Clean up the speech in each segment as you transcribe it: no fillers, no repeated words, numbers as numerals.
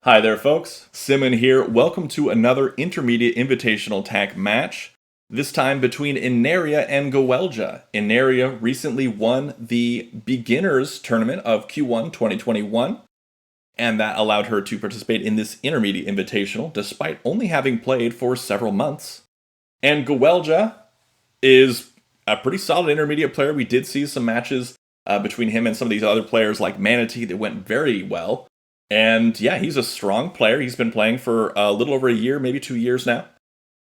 Hi there folks, Simmon here. Welcome to another Intermediate Invitational Tak match, this time between Ineria and gowellja. Ineria recently won the Beginners Tournament of Q1 2021, and that allowed her to participate in this Intermediate Invitational despite only having played for several months. And gowellja is a pretty solid intermediate player. We did see some matches between him and some of these other players like Manatee that went very well. And yeah, he's a strong player. He's been playing for a little over a year, maybe 2 years now.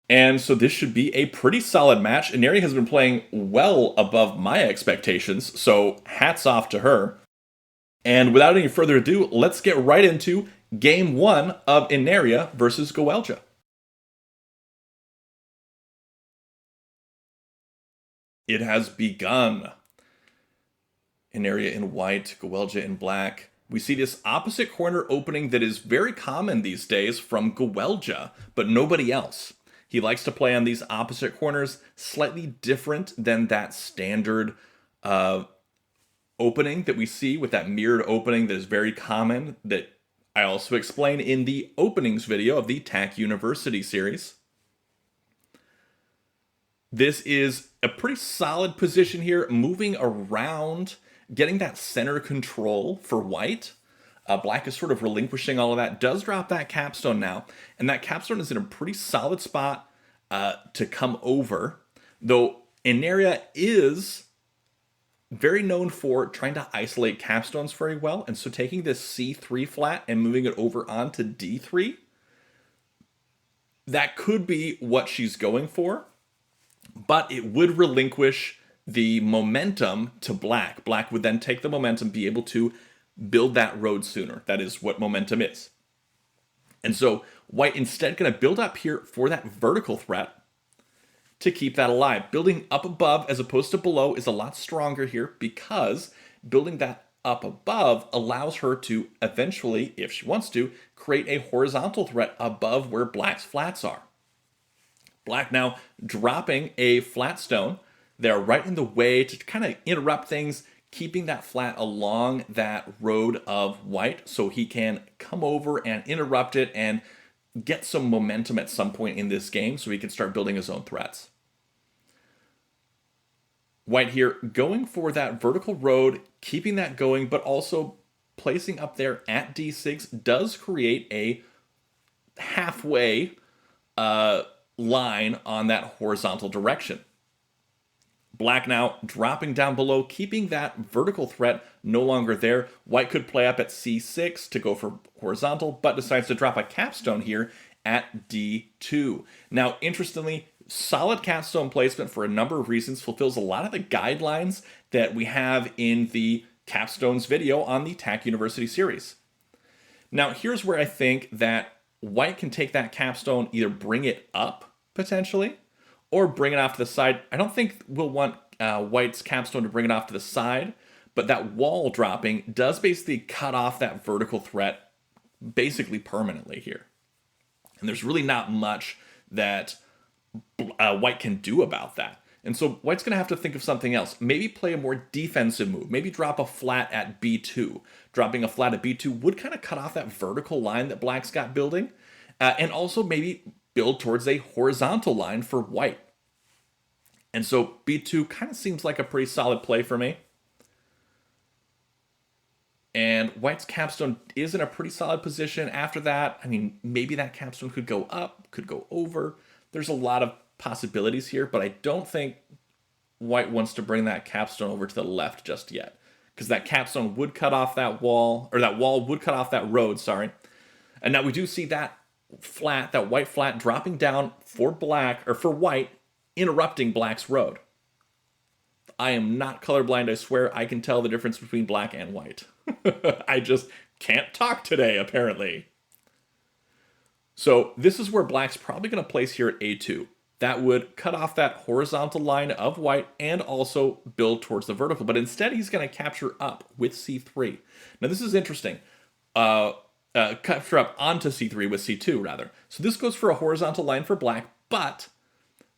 And so this should be a pretty solid match. Ineria has been playing well above my expectations, so hats off to her. And without any further ado, let's get right into Game 1 of Ineria versus gowellja. It has begun. Ineria in white, gowellja in black. We see this opposite corner opening that is very common these days from gowellja, but nobody else. He likes to play on these opposite corners, slightly different than that standard opening that we see with that mirrored opening that is very common, that I also explain in the openings video of the Tak University series. This is a pretty solid position here, moving around, getting that center control for white. Black is sort of relinquishing all of that, does drop that capstone now, and that capstone is in a pretty solid spot to come over, though Ineria is very known for trying to isolate capstones very well, and so taking this C3 flat and moving it over onto D3, that could be what she's going for, but it would relinquish the momentum to black. Black would then take the momentum, be able to build that road sooner. That is what momentum is. And so white instead going to build up here for that vertical threat to keep that alive. Building up above as opposed to below is a lot stronger here because building that up above allows her to eventually, if she wants to, create a horizontal threat above where black's flats are. Black now dropping a flat stone. They're right in the way to kind of interrupt things, keeping that flat along that road of white so he can come over and interrupt it and get some momentum at some point in this game so he can start building his own threats. White here going for that vertical road, keeping that going, but also placing up there at D6 does create a halfway line on that horizontal direction. Black now dropping down below, keeping that vertical threat no longer there. White could play up at C6 to go for horizontal, but decides to drop a capstone here at D2. Now, interestingly, solid capstone placement for a number of reasons, fulfills a lot of the guidelines that we have in the capstones video on the Tak University series. Now, here's where I think that white can take that capstone, either bring it up, potentially, or bring it off to the side. I don't think we'll want white's capstone to bring it off to the side, but that wall dropping does basically cut off that vertical threat basically permanently here. And there's really not much that white can do about that. And so white's going to have to think of something else. Maybe play a more defensive move. Maybe drop a flat at B2. Dropping a flat at B2 would kind of cut off that vertical line that black's got building. And also maybe build towards a horizontal line for white. And so B2 kind of seems like a pretty solid play for me. And white's capstone is in a pretty solid position after that. I mean, maybe that capstone could go up, could go over. There's a lot of possibilities here, but I don't think white wants to bring that capstone over to the left just yet, because that capstone would cut off that wall, or that wall would cut off that road, sorry. And now we do see that flat, that white flat dropping down for black, or for white, interrupting black's road. I am not colorblind, I swear. I can tell the difference between black and white. I just can't talk today, apparently. So this is where black's probably going to place here at A2. That would cut off that horizontal line of white and also build towards the vertical. But instead, he's going to capture up with C3. Now, this is interesting. Capture up onto C3 with C2, rather. So this goes for a horizontal line for black, but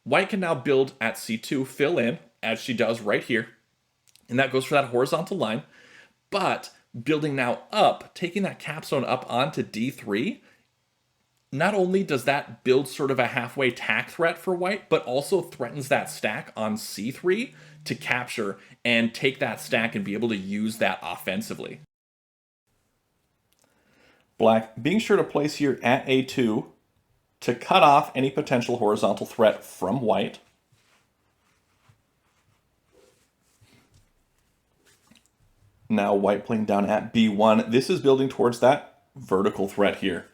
white can now build at C2, fill in, as she does right here. And that goes for that horizontal line. But Building now up, taking that capstone up onto d3, not only does that build sort of a halfway tack threat for white, but also threatens that stack on c3 to capture and take that stack and be able to use that offensively. Black being sure to place here at a2 to cut off any potential horizontal threat from white. Now white playing down at b1. This is building towards that vertical threat here.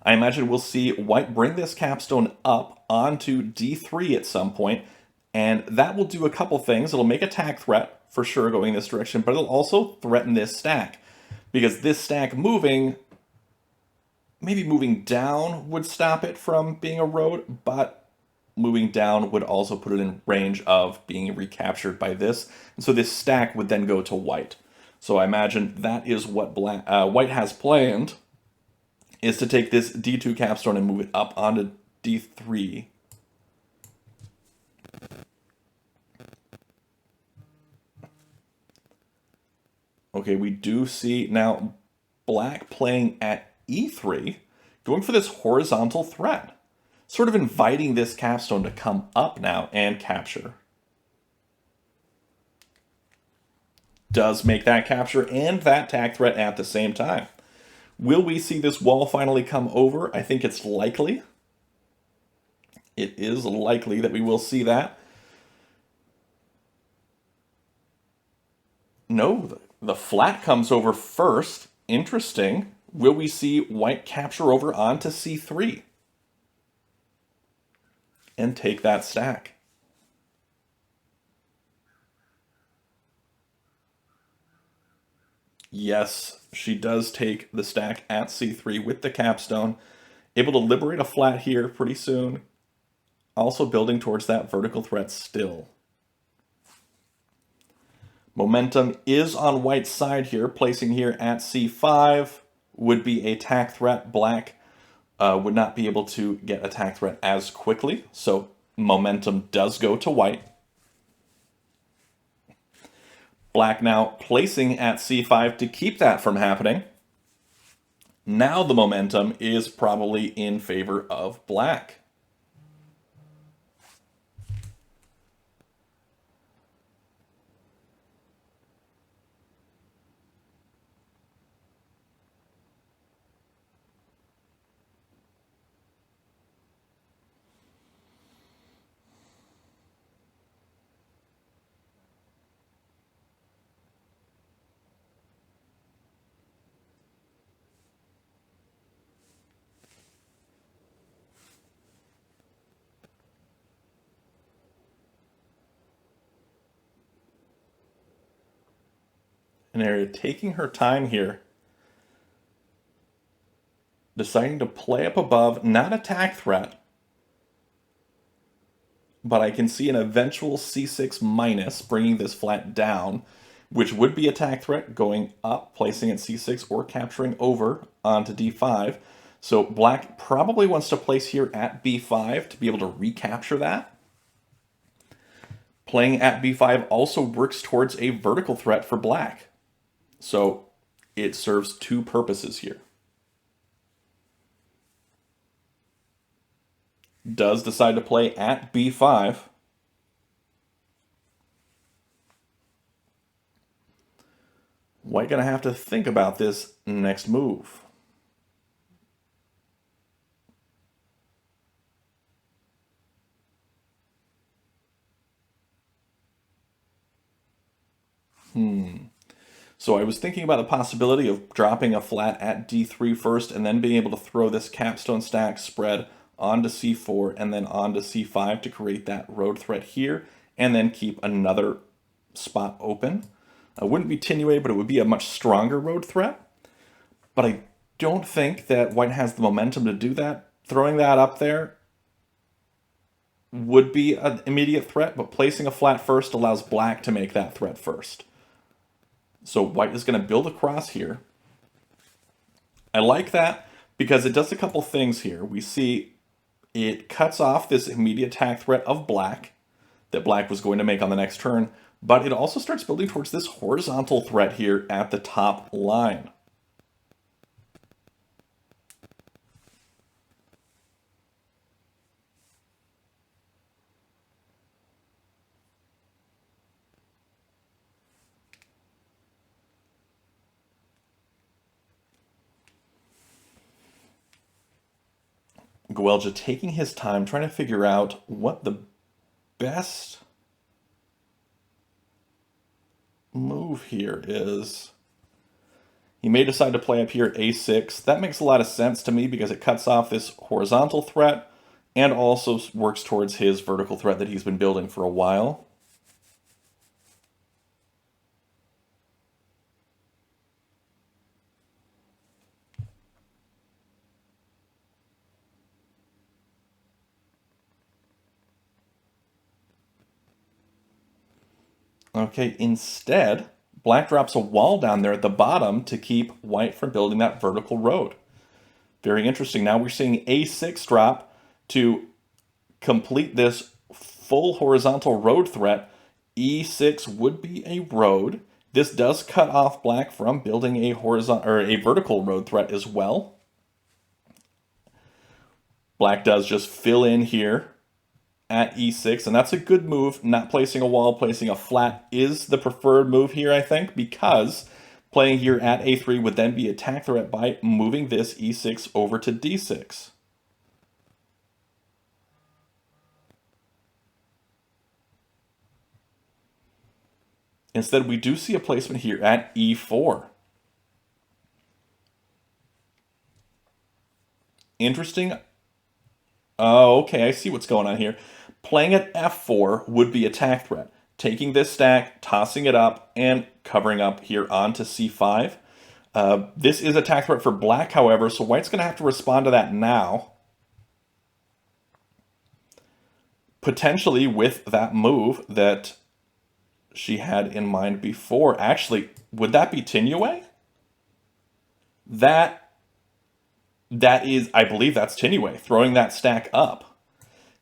I imagine we'll see white bring this capstone up onto d3 at some point, and that will do a couple things. It'll make a tack threat for sure going this direction, but it'll also threaten this stack, because this stack moving, maybe moving down would stop it from being a road, but moving down would also put it in range of being recaptured by this, and so this stack would then go to white. So I imagine that is what white has planned, is to take this d2 capstone and move it up onto d3. Okay, we do see now black playing at e3, going for this horizontal threat, sort of inviting this capstone to come up now and capture. Does make that capture and that tack threat at the same time. Will we see this wall finally come over? I think it's likely. It is likely that we will see that. No, the flat comes over first. Interesting. Will we see white capture over onto c3 and take that stack? Yes, she does take the stack at c3 with the capstone. Able to liberate a flat here pretty soon. Also building towards that vertical threat still. Momentum is on white's side here, placing here at c5 would be a tack threat. Black would not be able to get a tack threat as quickly, so momentum does go to white. Black now placing at c5 to keep that from happening. Now the momentum is probably in favor of black. Ineria taking her time here, deciding to play up above, not a tack threat, but I can see an eventual c6 minus, bringing this flat down, which would be a tack threat, going up, placing at c6, or capturing over onto d5. So black probably wants to place here at b5 to be able to recapture that. Playing at b5 also works towards a vertical threat for black. So it serves two purposes here. Does decide to play at b5. White gonna have to think about this next move. So I was thinking about the possibility of dropping a flat at d3 first and then being able to throw this capstone stack spread onto c4 and then onto c5 to create that road threat here and then keep another spot open. It wouldn't be tenuated, but it would be a much stronger road threat. But I don't think that white has the momentum to do that. Throwing that up there would be an immediate threat, but placing a flat first allows black to make that threat first. So white is going to build across here. I like that because it does a couple things here. We see it cuts off this immediate attack threat of black that black was going to make on the next turn, but it also starts building towards this horizontal threat here at the top line. Gowellja taking his time, trying to figure out what the best move here is. He may decide to play up here a6. That makes a lot of sense to me because it cuts off this horizontal threat and also works towards his vertical threat that he's been building for a while. Okay, instead, black drops a wall down there at the bottom to keep white from building that vertical road. Very interesting. Now we're seeing a6 drop to complete this full horizontal road threat. e6 would be a road. This does cut off black from building a horizontal or a vertical road threat as well. Black does just fill in here at e6, and that's a good move. Not placing a wall, placing a flat is the preferred move here, I think, because playing here at a3 would then be attack threat by moving this e6 over to d6. Instead, we do see a placement here at e4. Interesting. Oh, okay, I see what's going on here. Playing at f4 would be attack threat. Taking this stack, tossing it up, and covering up here onto c5. This is attack threat for black, however, so white's going to have to respond to that now. Potentially with that move that she had in mind before. Actually, would that be Tinue? That is, I believe that's Tinue, throwing that stack up.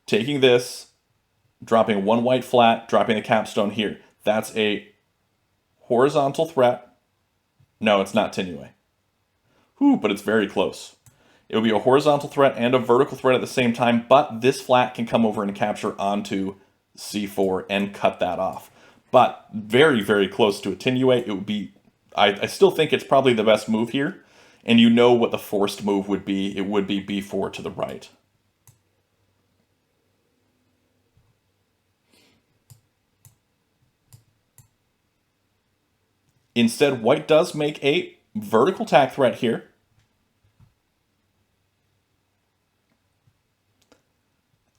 Taking this, dropping one white flat, dropping the capstone here. That's a horizontal threat. No, it's not Tinue. Whew, but it's very close. It would be a horizontal threat and a vertical threat at the same time, but this flat can come over and capture onto c4 and cut that off. But very, very close to a Tinue. It would be, I still think it's probably the best move here. And you know what the forced move would be. It would be b4 to the right. Instead, white does make a vertical attack threat here.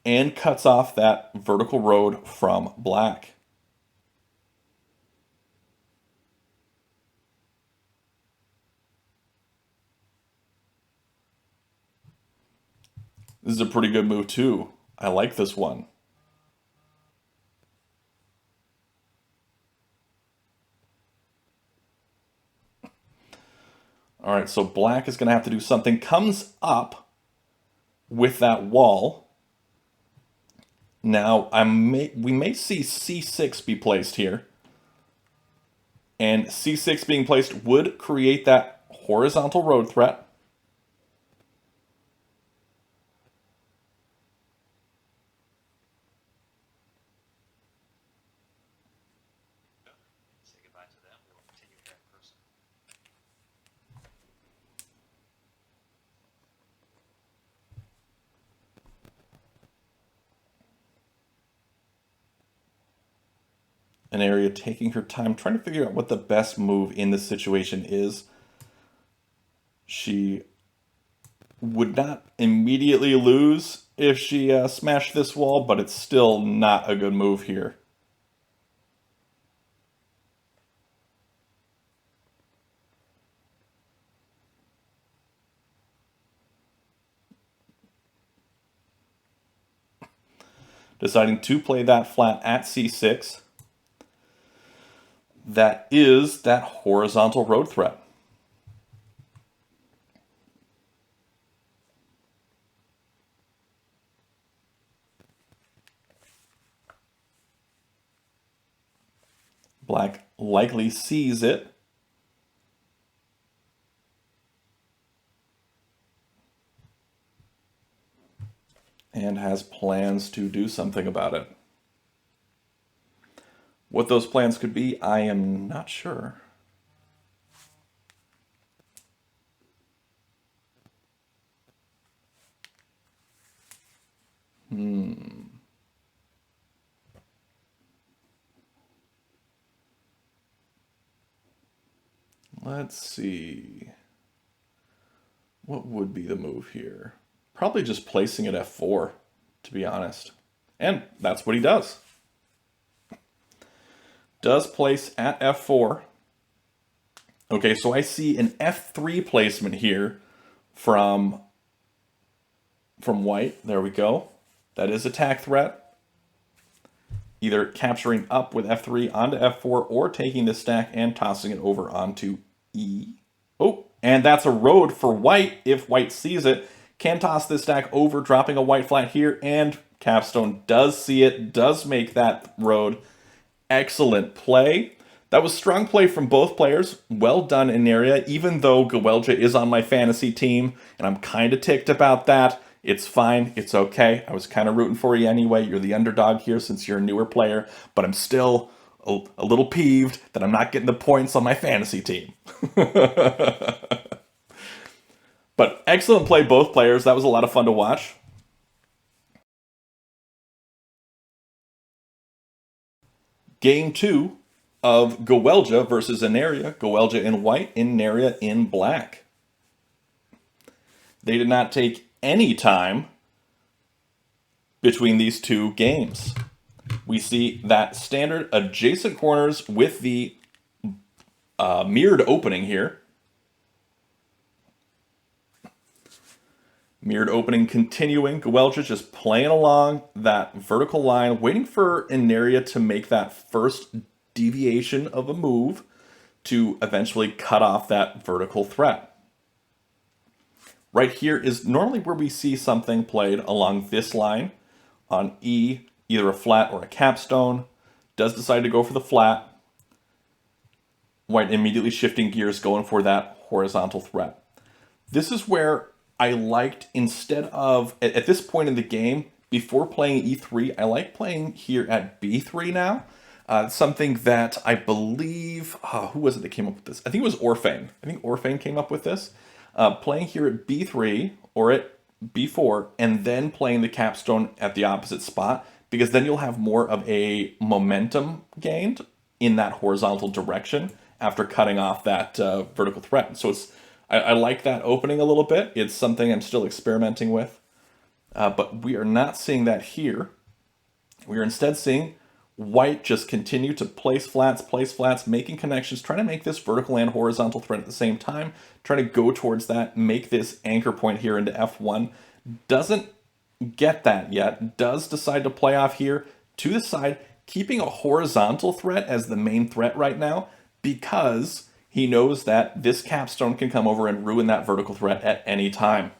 And cuts off that vertical road from black. This is a pretty good move too. I like this one. All right, so black is going to have to do something. Comes up with that wall. Now, we may see c6 be placed here. And c6 being placed would create that horizontal road threat. Say goodbye to them. We'll continue here in person. Ineria taking her time, trying to figure out what the best move in this situation is. She would not immediately lose if she smashed this wall, but it's still not a good move here. Deciding to play that flat at c6. That is that horizontal road threat. Black likely sees it. And has plans to do something about it. What those plans could be, I am not sure. Let's see. What would be the move here? Probably just placing it f4, to be honest. And that's what he does. Does place at f4. Okay, so I see an f3 placement here from white. There we go. That is a Tak threat. Either capturing up with f3 onto f4 or taking the stack and tossing it over onto e. Oh, and that's a road for white if white sees it. Can toss this stack over, dropping a white flat here, and capstone does see it, does make that road. Excellent play. That was strong play from both players. Well done, Ineria, even though gowellja is on my fantasy team, and I'm kind of ticked about that. It's fine. It's okay. I was kind of rooting for you anyway. You're the underdog here since you're a newer player, but I'm still a little peeved that I'm not getting the points on my fantasy team. But excellent play, both players. That was a lot of fun to watch. Game 2 of gowellja versus Ineria. Gowellja in white, Ineria in black. They did not take any time between these two games. We see that standard adjacent corners with the mirrored opening here. Mirrored opening continuing. gowellja just playing along that vertical line, waiting for Ineria to make that first deviation of a move to eventually cut off that vertical threat. Right here is normally where we see something played along this line on E, either a flat or a capstone. Does decide to go for the flat. White immediately shifting gears, going for that horizontal threat. This is where I liked, instead of, at this point in the game, before playing E3, I like playing here at B3 now. Something that I believe, who was it that came up with this? I think it was Orphane. I think Orphane came up with this. Playing here at B3 or at B4 and then playing the capstone at the opposite spot, because then you'll have more of a momentum gained in that horizontal direction after cutting off that vertical threat. So I like that opening a little bit. It's something I'm still experimenting with. But we are not seeing that here. We are instead seeing white just continue to place flats, making connections, trying to make this vertical and horizontal threat at the same time, trying to go towards that, make this anchor point here into F1. Doesn't get that yet, does decide to play off here to the side, keeping a horizontal threat as the main threat right now, because he knows that this capstone can come over and ruin that vertical threat at any time.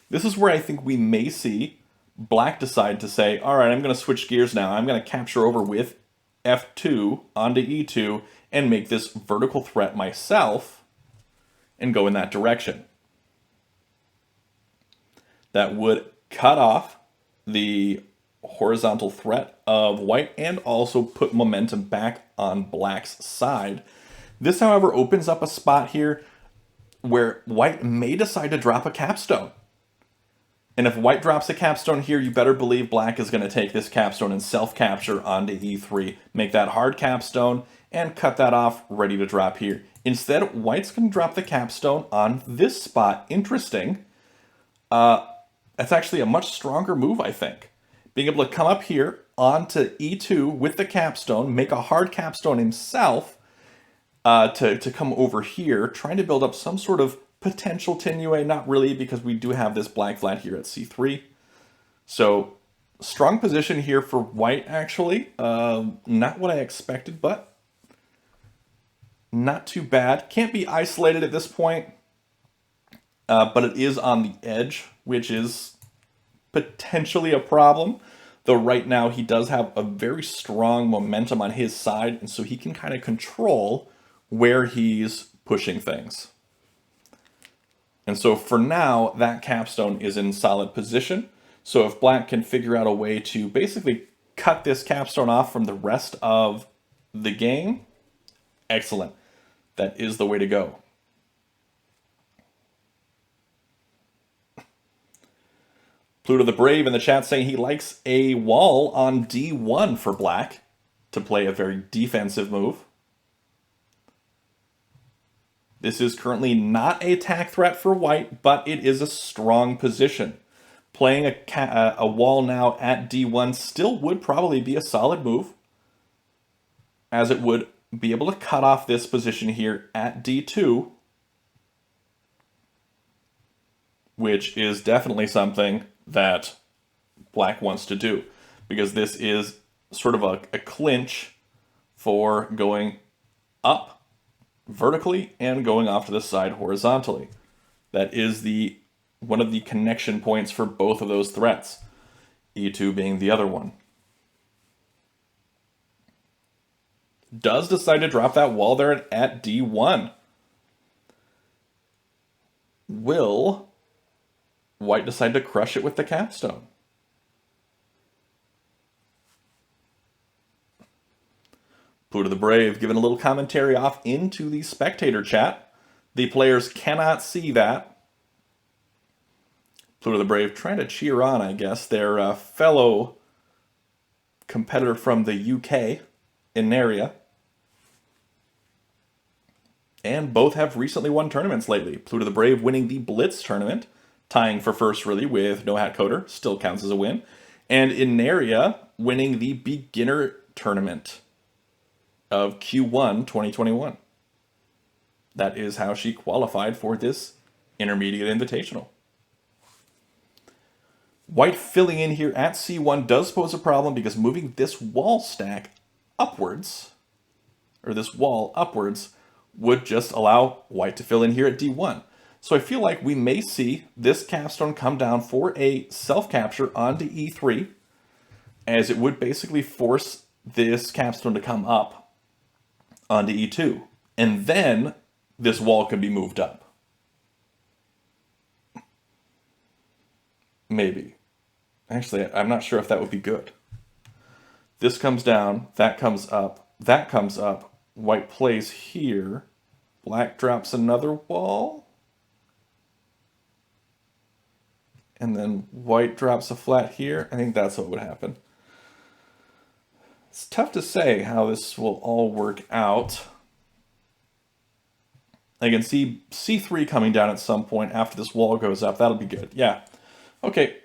This is where I think we may see black decide to say, all right, I'm going to switch gears now. I'm going to capture over with F2 onto E2 and make this vertical threat myself and go in that direction. That would cut off the horizontal threat of white and also put momentum back on black's side. This, however, opens up a spot here where white may decide to drop a capstone. And if white drops a capstone here, you better believe black is going to take this capstone and self-capture onto E3, make that hard capstone, and cut that off, ready to drop here. Instead, white's going to drop the capstone on this spot. Interesting. That's actually a much stronger move, I think. Being able to come up here onto E2 with the capstone, make a hard capstone himself to come over here, trying to build up some sort of potential tenue, not really, because we do have this black flat here at C3. So strong position here for white, actually. Not what I expected, but not too bad. Can't be isolated at this point, but it is on the edge, which is potentially a problem. though right now he does have a very strong momentum on his side, and so he can kind of control where he's pushing things. And so for now, that capstone is in solid position. So if black can figure out a way to basically cut this capstone off from the rest of the game, excellent. That is the way to go. Pluto the Brave in the chat saying he likes a wall on D1 for black to play a very defensive move. This is currently not a attack threat for white, but it is a strong position. Playing a wall now at D1 still would probably be a solid move, as it would be able to cut off this position here at D2, which is definitely something that black wants to do, because this is sort of a clinch for going up vertically and going off to the side horizontally. That is one of the connection points for both of those threats, E2 being the other one. Does decide to drop that wall there at D1. Will white decide to crush it with the capstone? Pluto the Brave giving a little commentary off into the spectator chat. The players cannot see that. Pluto the Brave trying to cheer on, I guess, their fellow competitor from the UK, Ineria. And both have recently won tournaments lately. Pluto the Brave winning the Blitz tournament, tying for first really with NohatCoder, still counts as a win. And Ineria winning the beginner tournament of Q1 2021. That is how she qualified for this Intermediate Invitational. White filling in here at C1 does pose a problem, because moving this wall stack upwards, or this wall upwards, would just allow white to fill in here at D1. So I feel like we may see this capstone come down for a self-capture onto E3, as it would basically force this capstone to come up onto E2. And then this wall could be moved up. Maybe. Actually, I'm not sure if that would be good. This comes down, that comes up, that comes up. White plays here. Black drops another wall. And then white drops a flat here. I think that's what would happen. It's tough to say how this will all work out. I can see C3 coming down at some point after this wall goes up. That'll be good. Yeah. Okay.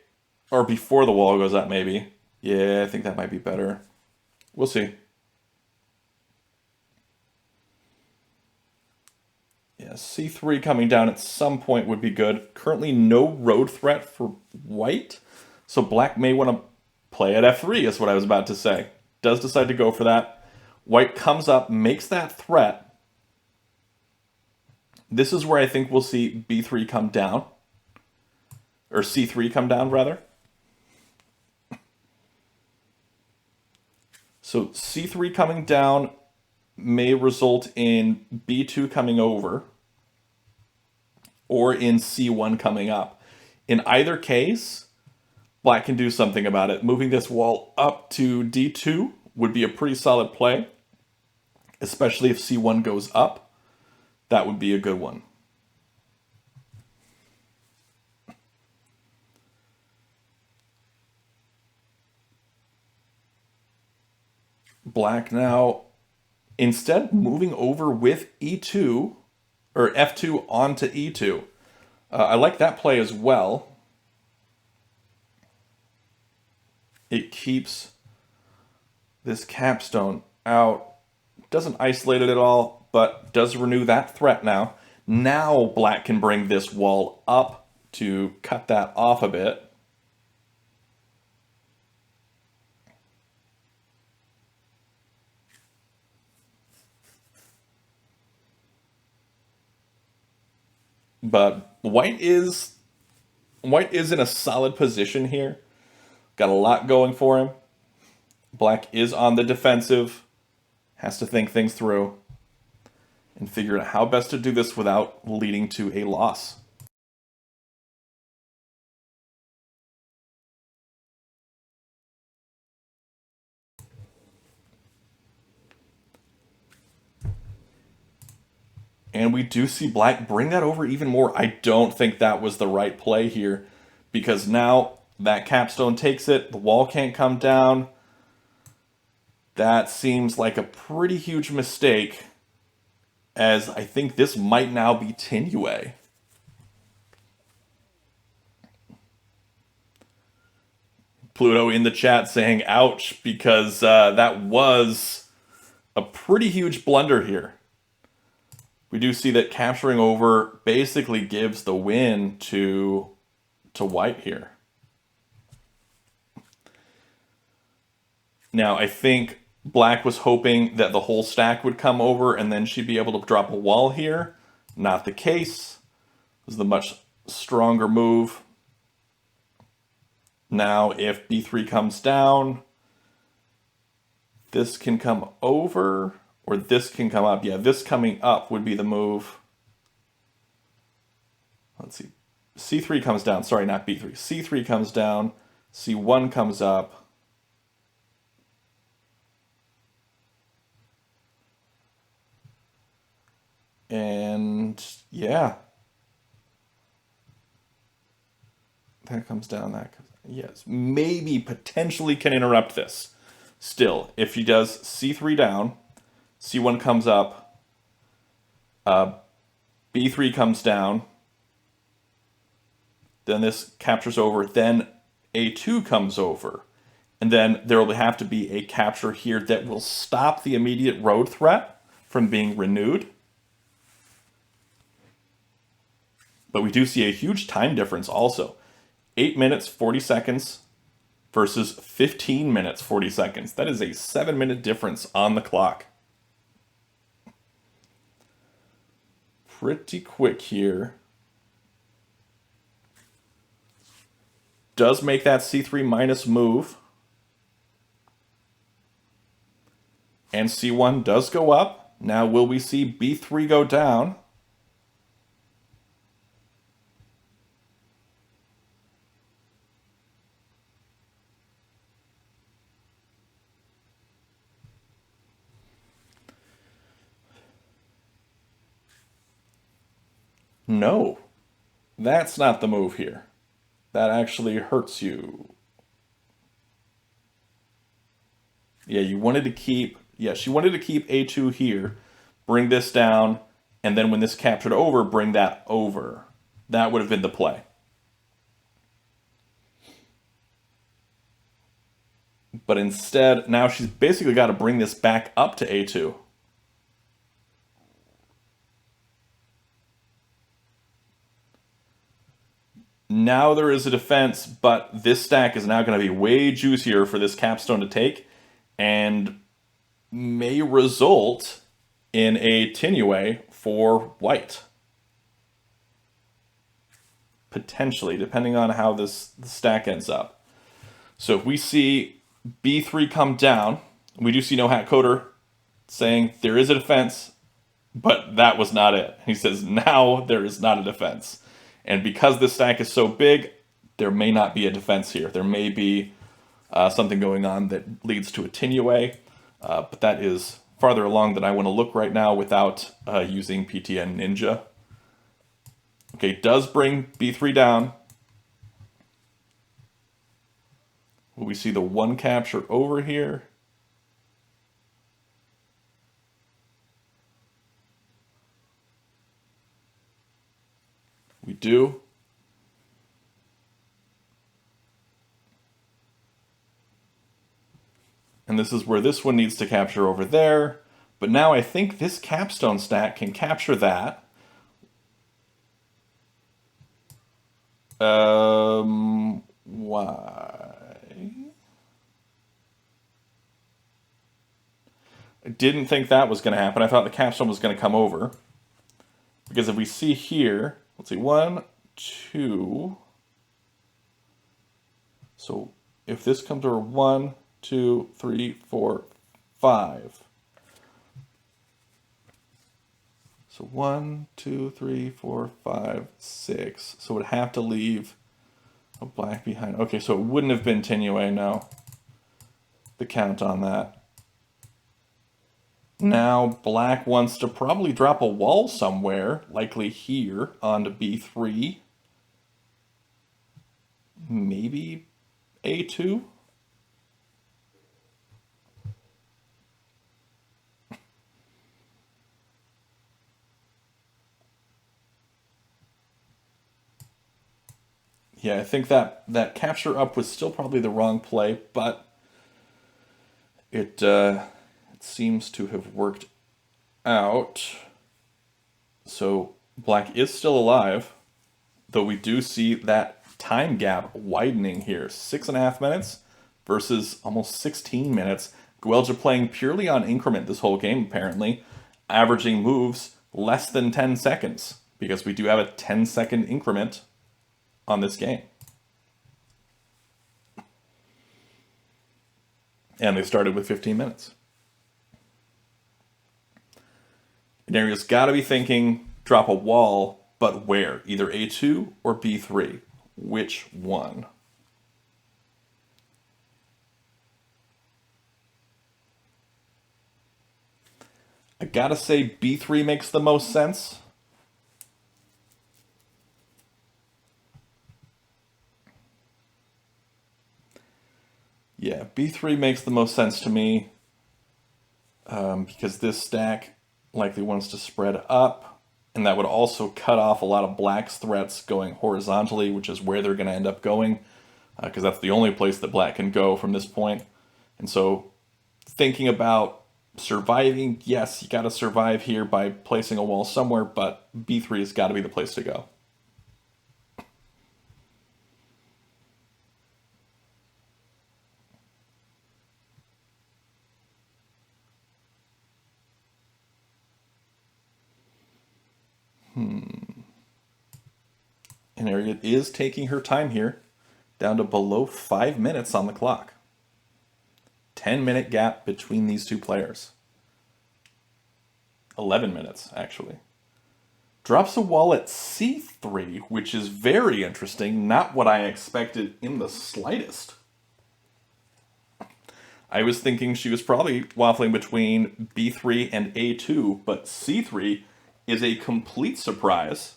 Or before the wall goes up, maybe. Yeah, I think that might be better. We'll see. Yeah, C3 coming down at some point would be good. Currently no road threat for white, so black may want to play at F3, is what I was about to say. Does decide to go for that. White comes up, makes that threat. This is where I think we'll see B3 come down. Or C3 come down, rather. So C3 coming down may result in B2 coming over, or in C1 coming up. In either case, black can do something about it. Moving this wall up to D2 would be a pretty solid play, especially if C1 goes up. That would be a good one. Black now, instead moving over with E2, or F2 onto E2. I like that play as well. It keeps this capstone out. Doesn't isolate it at all, but does renew that threat now. Now black can bring this wall up to cut that off a bit. But white is in a solid position here. Got a lot going for him. Black is on the defensive. Has to think things through and figure out how best to do this without leading to a loss. And we do see Black bring that over even more. I don't think that was the right play here, because now that capstone takes it. The wall can't come down. That seems like a pretty huge mistake, as I think this might now be Tinue. Pluto in the chat saying ouch, because that was a pretty huge blunder here. We do see that capturing over basically gives the win to White here. Now, I think Black was hoping that the whole stack would come over and then she'd be able to drop a wall here. Not the case. It was the much stronger move. Now, if b3 comes down, this can come over, or this can come up. Yeah, this coming up would be the move. Let's see. c3 comes down. Sorry, not b3. c3 comes down. c1 comes up. And yeah, that comes down, that comes, yes, maybe potentially can interrupt this. Still, if he does c3 down, c1 comes up, b3 comes down, then this captures over, then a2 comes over, and then there will have to be a capture here that will stop the immediate road threat from being renewed. But we do see a huge time difference also. 8 minutes, 40 seconds versus 15 minutes, 40 seconds. That is a 7-minute difference on the clock. Pretty quick here. Does make that c3 minus move. And c1 does go up. Now will we see b3 go down? No, that's not the move here. That actually hurts you. Yeah, you wanted to keep, yeah, she wanted to keep a2 here, bring this down, and then when this captured over, bring that over. That would have been the play. But instead, now she's basically got to bring this back up to a2. Now there is a defense, but this stack is now going to be way juicier for this capstone to take, and may result in a Tinue for White. Potentially, depending on how the stack ends up. So if we see b3 come down, we do see NohatCoder saying there is a defense, but that was not it. He says now there is not a defense. And because this stack is so big, there may not be a defense here. There may be something going on that leads to a Tinue, but that is farther along than I want to look right now without using PTN Ninja. Okay, does bring b3 down. Will we see the one capture over here? We do. And this is where this one needs to capture over there. But now I think this capstone stack can capture that. Why? I didn't think that was going to happen. I thought the capstone was going to come over. Because if we see here, let's see, 1, 2. So if this comes over 1, 2, 3, 4, 5. So 1, 2, 3, 4, 5, 6. So it would have to leave a black behind. Okay, so it wouldn't have been Tinue, no. The count on that. Now black wants to probably drop a wall somewhere, likely here, onto B3. Maybe A2? Yeah, I think that capture up was still probably the wrong play, but it seems to have worked out. So black is still alive, though we do see that time gap widening here. 6.5 minutes versus almost 16 minutes. Gowellja playing purely on increment this whole game, apparently, averaging moves less than 10 seconds, because we do have a 10-second increment on this game. And they started with 15 minutes. Ineria's got to be thinking, drop a wall, but where? Either A2 or B3. Which one? I gotta say B3 makes the most sense. Yeah, B3 makes the most sense to me, because this stack likely wants to spread up, and that would also cut off a lot of black's threats going horizontally, which is where they're going to end up going, because that's the only place that black can go from this point. And so thinking about surviving, yes, you got to survive here by placing a wall somewhere, but B3 has got to be the place to go. Ineria is taking her time here, down to below 5 minutes on the clock. 10-minute gap between these two players. 11 minutes, actually. Drops a wall at C3, which is very interesting. Not what I expected in the slightest. I was thinking she was probably waffling between B3 and A2, but C3 is a complete surprise.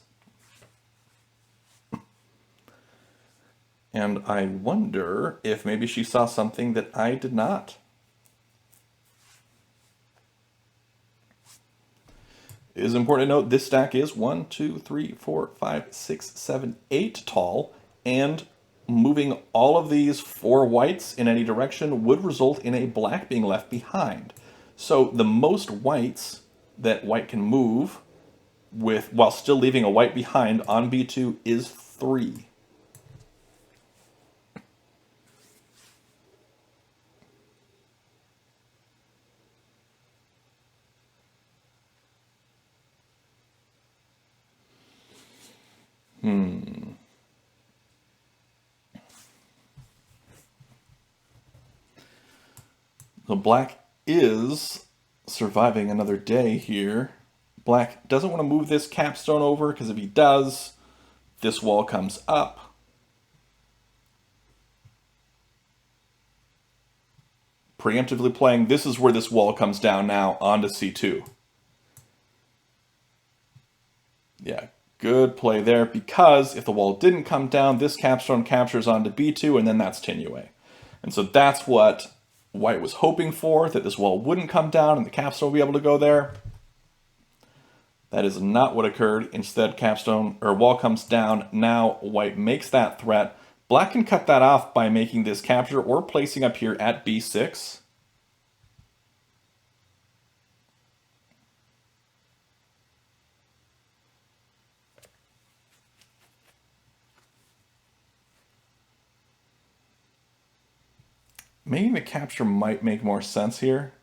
And I wonder if maybe she saw something that I did not. It is important to note this stack is 1, 2, 3, 4, 5, 6, 7, 8 tall, and moving all of these 4 whites in any direction would result in a black being left behind. So the most whites that white can move with while still leaving a white behind on B2 is 3. So black is surviving another day here. Black doesn't want to move this capstone over, because if he does, this wall comes up. Preemptively playing, this is where this wall comes down now onto C2. Yeah, good play there, because if the wall didn't come down, this capstone captures onto B2, and then that's Tinue. And so that's what white was hoping for, that this wall wouldn't come down and the capstone would be able to go there. That is not what occurred. Instead, capstone or wall comes down. Now white makes that threat. Black can cut that off by making this capture or placing up here at B6. Maybe the capture might make more sense here.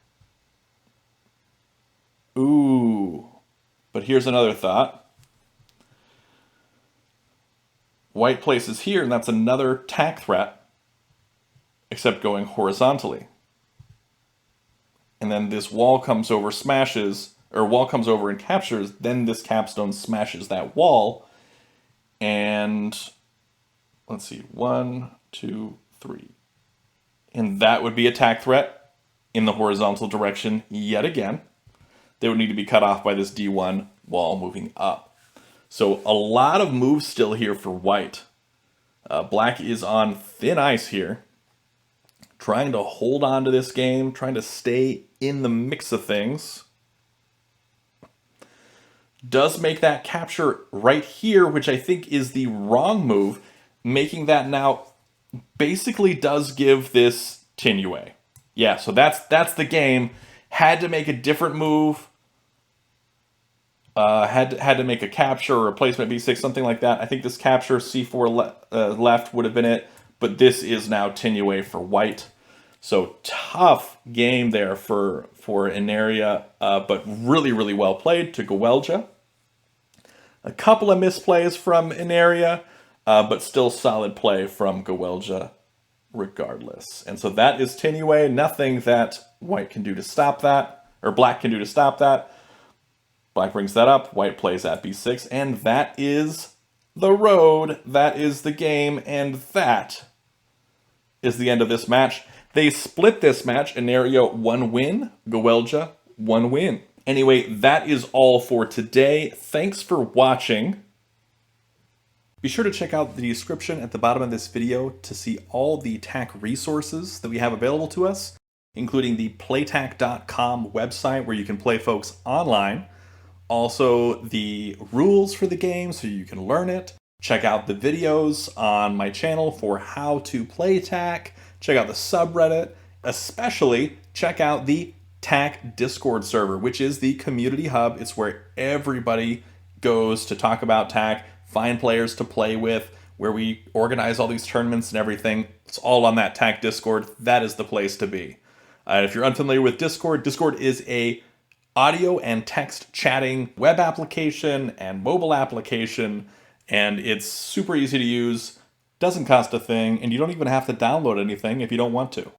Ooh. But here's another thought. White places here, and that's another Tak threat. except going horizontally. And then this wall comes over, smashes, or wall comes over and captures, then this capstone smashes that wall. And let's see, 1, 2, 3. And that would be a tack threat in the horizontal direction yet again. They would need to be cut off by this D1 wall moving up. So a lot of moves still here for white. Black is on thin ice here, trying to hold on to this game, trying to stay in the mix of things. Does make that capture right here, which I think is the wrong move, making that now basically does give this Tinue. Yeah, so that's the game. Had to make a different move. Had to make a capture or replacement B6, something like that. I think this capture C4 left would have been it, but this is now Tinue for white. So tough game there for Ineria, but really, really well played to gowellja. A couple of misplays from Ineria, but still solid play from gowellja regardless. And so that is Tinue. Nothing that white can do to stop that, or black can do to stop that. Black brings that up, white plays at B6, and that is the road, that is the game, and that is the end of this match. They split this match, Ineria 1 win, gowellja 1 win. Anyway, that is all for today. Thanks for watching. Be sure to check out the description at the bottom of this video to see all the Tak resources that we have available to us, including the playtak.com website where you can play folks online. Also, the rules for the game so you can learn it. Check out the videos on my channel for how to play Tak. Check out the subreddit. Especially check out the Tak Discord server, which is the community hub. It's where everybody goes to talk about Tak, find players to play with, where we organize all these tournaments and everything. It's all on that Tak Discord. That is the place to be. If you're unfamiliar with Discord, Discord is a audio and text chatting web application and mobile application, and it's super easy to use, doesn't cost a thing, and you don't even have to download anything if you don't want to.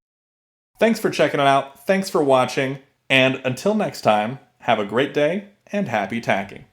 Thanks for checking it out, thanks for watching, and until next time, have a great day and happy tacking.